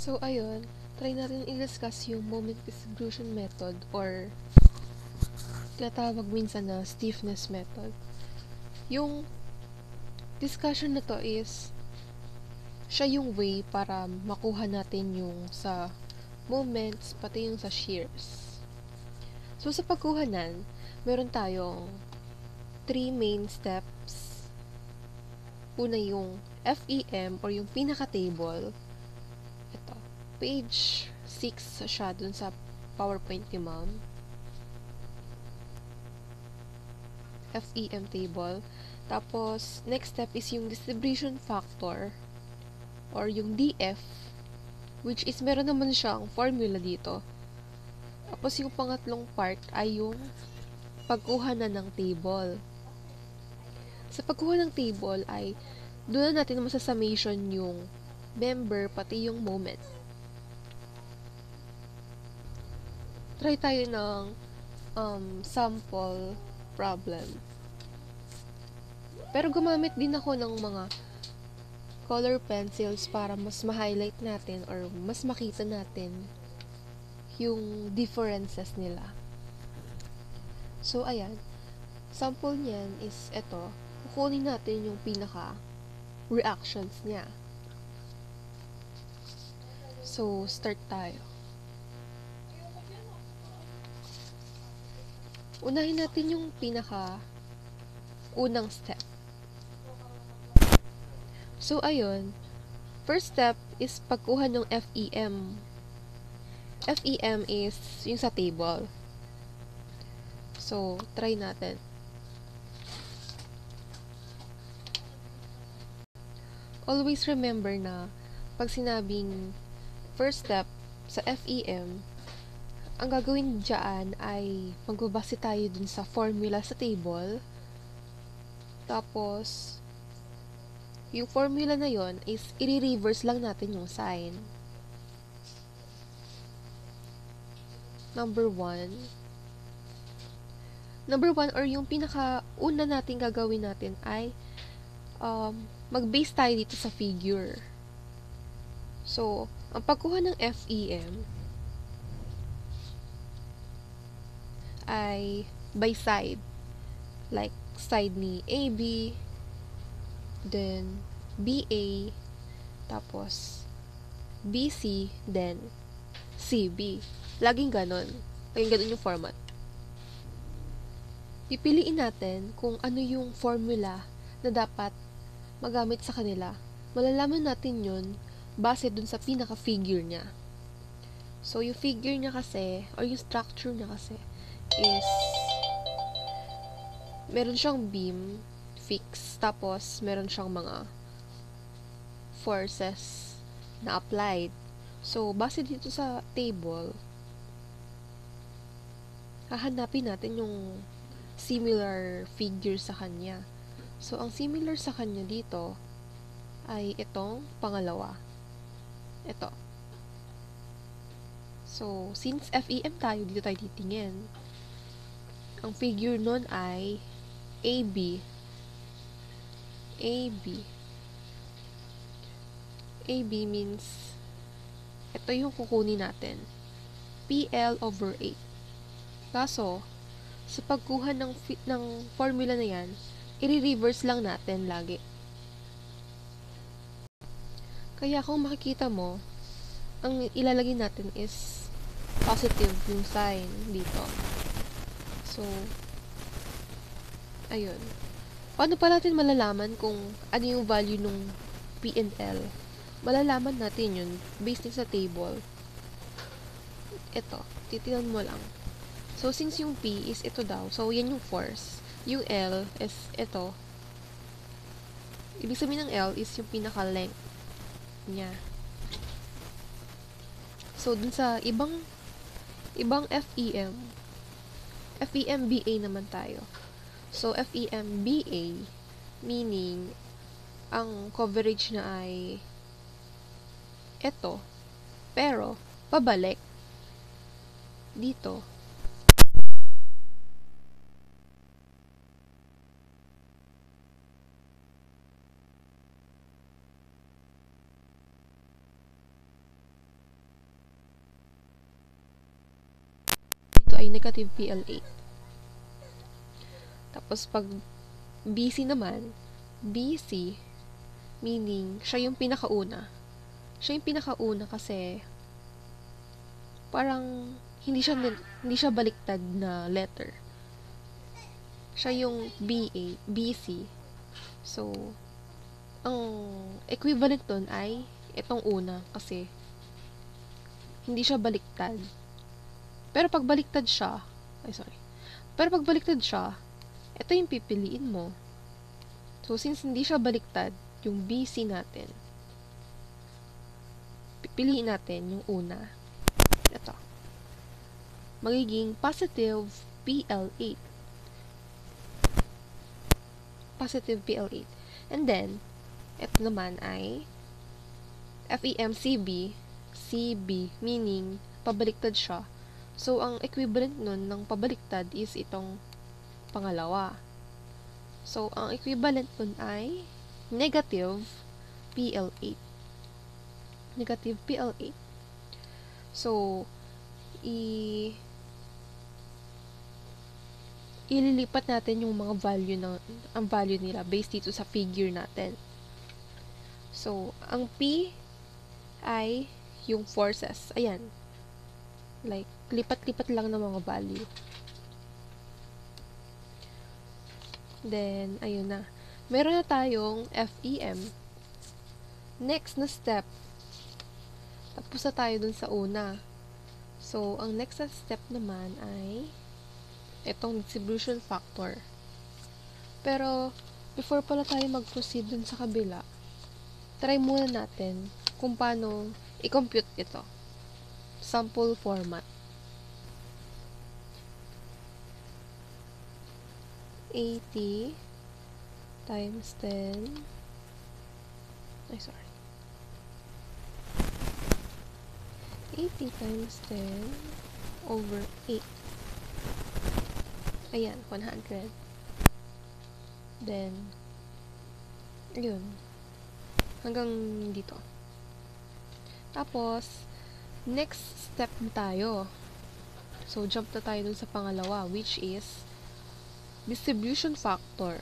So, ayun, try natin i-discuss yung moment distribution method or tinatawag minsan na stiffness method. Yung discussion na to is siya yung way para makuha natin yung sa moments, pati yung sa shears. So, sa pagkuhanan, meron tayong 3 main steps. Una yung FEM or yung pinaka-table. Ito, page 6 siya dun sa PowerPoint ni ma'am. FEM table. Tapos, next step is yung distribution factor or yung DF, which is meron naman siyang formula dito. Tapos, yung pangatlong part ay yung pagkuha na ng table. Sa pagkuha ng table ay doon na natin masasummation yung member pati yung moment. Try tayo ng sample problem. Pero gumamit din ako ng mga color pencils para mas ma-highlight natin or mas makita natin yung differences nila. So, ayan. Sample niyan is ito. Kukunin natin yung pinaka reactions niya. So, start tayo. Unahin natin yung pinaka unang step. So, ayun. First step is pagkuha ng FEM. FEM is yung sa table. So, try natin. Always remember na pag sinabing first step sa FEM, ang gagawin dyan ay magbabase tayo dun sa formula sa table. Tapos, yung formula na yon is i-reverse lang natin yung sign. Number one or yung pinaka-una natin gagawin natin ay mag-base tayo dito sa figure. So, ang pagkuha ng FEM ay by side. Like, side ni AB, then BA, tapos BC, then CB. Laging ganon yung format. Pipiliin natin kung ano yung formula na dapat magamit sa kanila. Malalaman natin yun base dun sa pinaka-figure niya. So, yung figure niya kasi, or yung structure niya kasi, is meron siyang beam, fix, tapos meron siyang mga forces na applied. So, base dito sa table, hahanapin natin yung similar figure sa kanya. So, ang similar sa kanya dito ay itong pangalawa. Ito. So, since FEM tayo, dito tayo titingin. Ang figure nun ay AB. AB. AB means ito yung kukunin natin. PL over 8. Kaso, sa pagkuha ng formula na yan, i-reverse lang natin lagi. Kaya kung makikita mo, ang ilalagay natin is positive yung sign dito. So, ayun. Paano pa natin malalaman kung ano yung value nung P and L? Malalaman natin yun based sa table. Ito, titinan mo lang. So, since yung P is ito daw, so yan yung force. Yung L is ito. Ibig sabihin ng L is yung pinaka-length niya. So, dun sa ibang FEM, FEM-BA naman tayo. So, FEM-BA, meaning, ang coverage na ay eto, pero, pabalik, dito. ay negative PL8. Tapos pag BC naman, BC, meaning siya yung pinakauna. Siya yung pinakauna kasi parang hindi siya baliktad na letter. Siya yung BA, BC. So, ang equivalent nun ay itong una kasi hindi siya baliktad. Pero pag baliktad siya, Pero pag baliktad siya, ito yung pipiliin mo. So, since hindi siya baliktad, yung BC natin, pipiliin natin yung una. Ito. Magiging positive PL8. Positive PL8. And then, ito naman ay FEMCB, CB, meaning pabaliktad siya. So, ang equivalent nun ng pabaliktad is itong pangalawa. So, ang equivalent nun ay negative PL8. Negative PL8. So, ililipat natin yung mga ang value nila based dito sa figure natin. So, ang P ay yung forces. Ayan. Like, lipat-lipat lang ng mga value. Then, ayun na. Meron na tayong FEM. Next na step. Tapos na tayo dun sa una. So, ang next na step naman ay itong distribution factor. Pero, before pala tayo mag-proceed dun sa kabila, try muna natin kung paano i-compute ito. Sample format. 80 times 10 80 times 10 over 8. Ayan, 100. Then, yun. Hanggang dito. Tapos, next step na tayo. So, jump na tayo dun sa pangalawa, which is distribution factor.